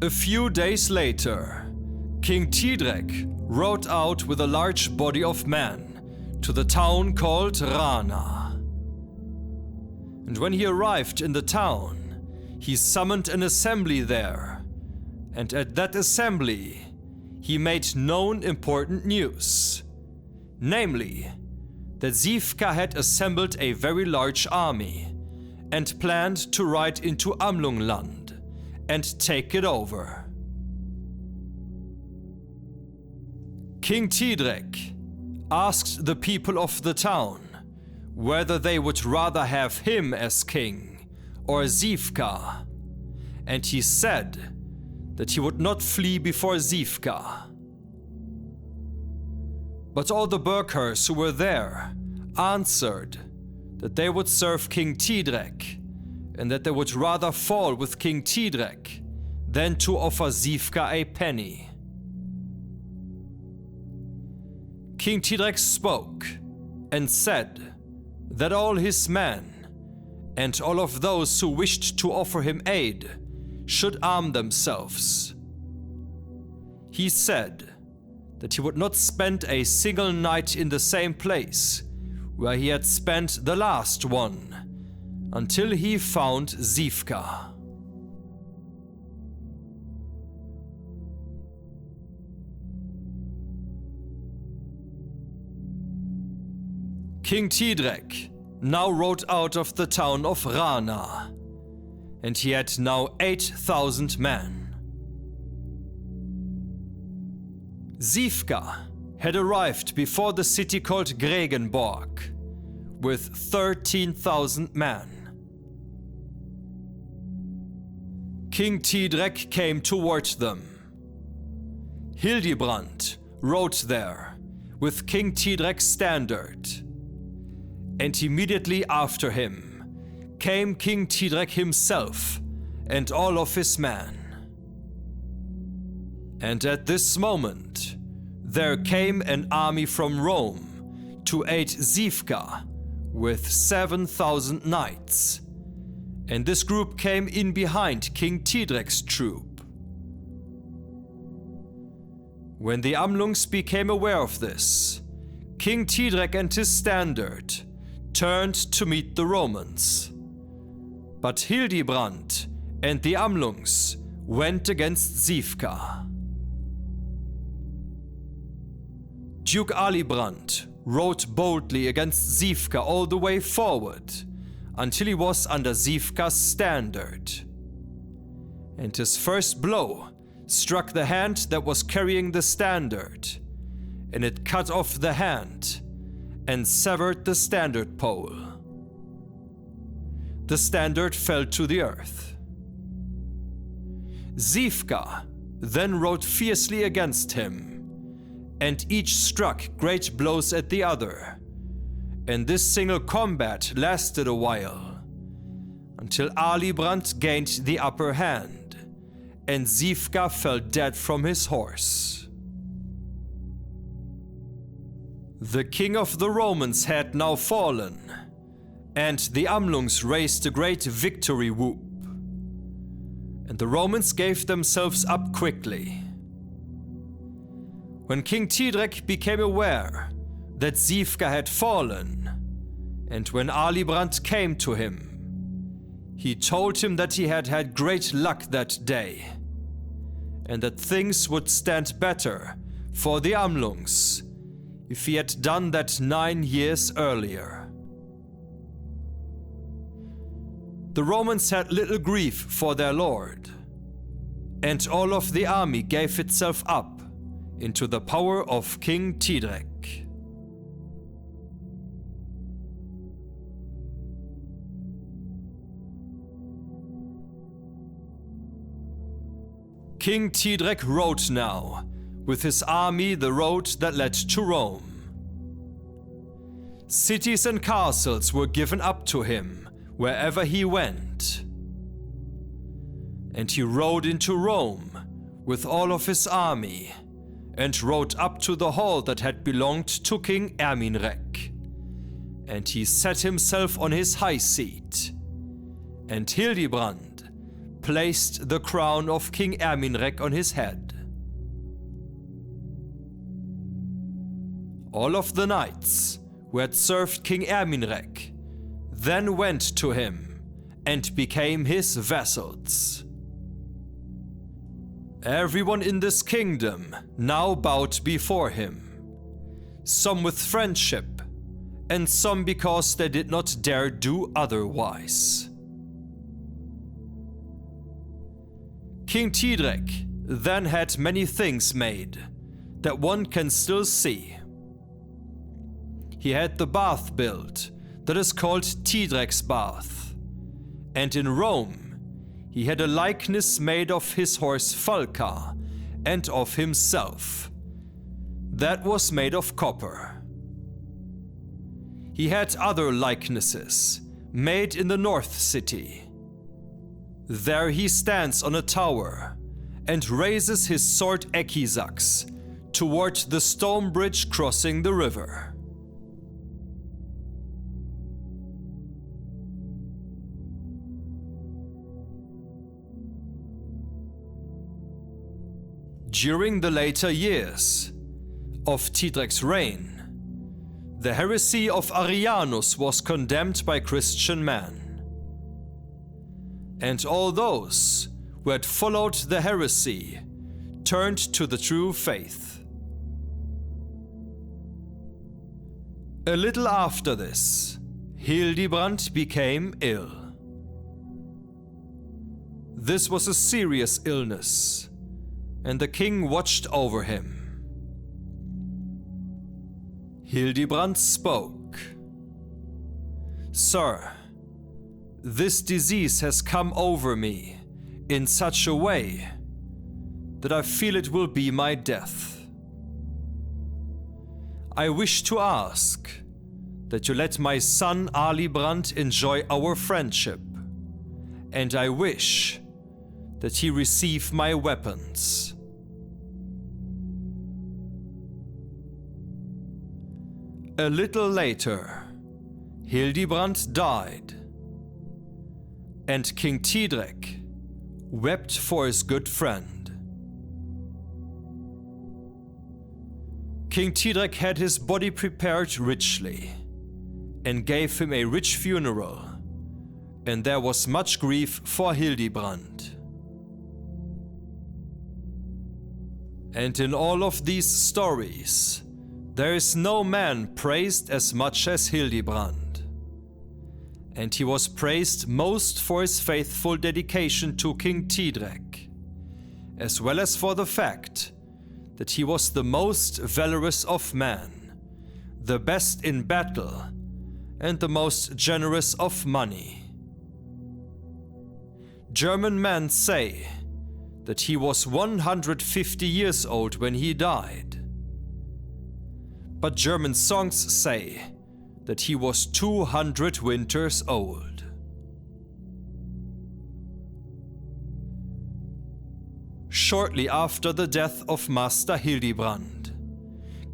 A few days later, King Thidrek rode out with a large body of men to the town called Rana. And when he arrived in the town, he summoned an assembly there, and at that assembly he made known important news, namely that Sifka had assembled a very large army and planned to ride into Hunaland and take it over. King Thidrek asked the people of the town whether they would rather have him as king or Sifka, and he said that he would not flee before Sifka. But all the burghers who were there answered that they would serve King Thidrek, and that they would rather fall with King Thidrek than to offer Sifka a penny. King Thidrek spoke and said that all his men and all of those who wished to offer him aid should arm themselves. He said that he would not spend a single night in the same place where he had spent the last one until he found Sifka. King Thidrek now rode out of the town of Rana, and he had now 8,000 men. Sifka had arrived before the city called Gregenborg with 13,000 men. King Thidrek came toward them. Hildibrand rode there with King Thidrek's standard, and immediately after him came King Thidrek himself and all of his men. And at this moment there came an army from Rome to aid Sifka with 7,000 knights, and this group came in behind King Thidrek's troop. When the Amlungs became aware of this, King Thidrek and his standard turned to meet the Romans. But Hildibrand and the Amlungs went against Sifka. Duke Alibrand rode boldly against Sifka all the way forward until he was under Sifka's standard. And his first blow struck the hand that was carrying the standard, and it cut off the hand and severed the standard pole. The standard fell to the earth. Sifka then rode fiercely against him, and each struck great blows at the other, and this single combat lasted a while, until Alibrand gained the upper hand, and Sifka fell dead from his horse. The king of the Romans had now fallen, and the Amlungs raised a great victory whoop, and the Romans gave themselves up quickly. When King Thidrek became aware that Sifka had fallen, and when Alibrand came to him, he told him that he had had great luck that day, and that things would stand better for the Amlungs if he had done that 9 years earlier. The Romans had little grief for their lord, and all of the army gave itself up into the power of King Thidrek. King Thidrek rode now with his army the road that led to Rome. Cities and castles were given up to him wherever he went. And he rode into Rome with all of his army, and rode up to the hall that had belonged to King Erminrek. And he set himself on his high seat, and Hildibrand placed the crown of King Erminrek on his head. All of the knights who had served King Erminrek then went to him and became his vassals. Everyone in this kingdom now bowed before him, some with friendship, and some because they did not dare do otherwise. King Thidrek then had many things made that one can still see. He had the bath built that is called Thidrek's bath, and in Rome he had a likeness made of his horse Falca and of himself. That was made of copper. He had other likenesses made in the North City. There he stands on a tower and raises his sword Ekkisax toward the stone bridge crossing the river. During the later years of Thidrek's reign, the heresy of Arianus was condemned by Christian men. And all those who had followed the heresy turned to the true faith. A little after this, Hildibrand became ill. This was a serious illness, and the king watched over him. Hildibrand spoke. "Sir, this disease has come over me in such a way that I feel it will be my death. I wish to ask that you let my son Alibrand enjoy our friendship, and I wish that he receive my weapons." A little later, Hildibrand died, and King Thidrek wept for his good friend. King Thidrek had his body prepared richly and gave him a rich funeral, and there was much grief for Hildibrand. And in all of these stories, there is no man praised as much as Hildibrand. And he was praised most for his faithful dedication to King Thidrek, as well as for the fact that he was the most valorous of men, the best in battle, and the most generous of money. German men say that he was 150 years old when he died. But German songs say that he was 200 winters old. Shortly after the death of Master Hildibrand,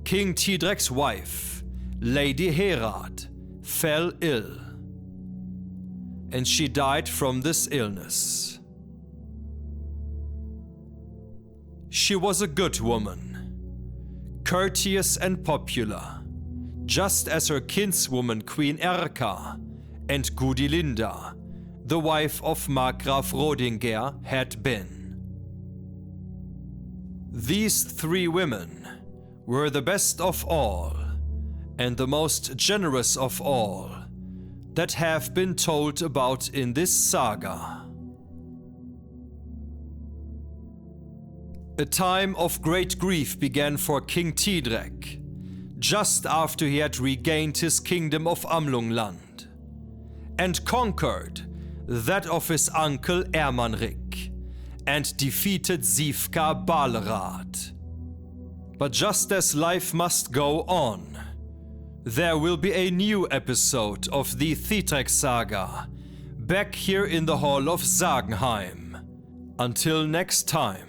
King Thidrek's wife, Lady Herad, fell ill, and she died from this illness. She was a good woman, courteous and popular, just as her kinswoman Queen Erka and Gudilinda, the wife of Markgraf Rodinger, had been. These three women were the best of all and the most generous of all that have been told about in this saga. A time of great grief began for King Thidrek, just after he had regained his kingdom of Amlungland, and conquered that of his uncle Ermanrik, and defeated Sifka Balrad. But just as life must go on, there will be a new episode of the Thidrekssaga, back here in the Hall of Sagenheim. Until next time.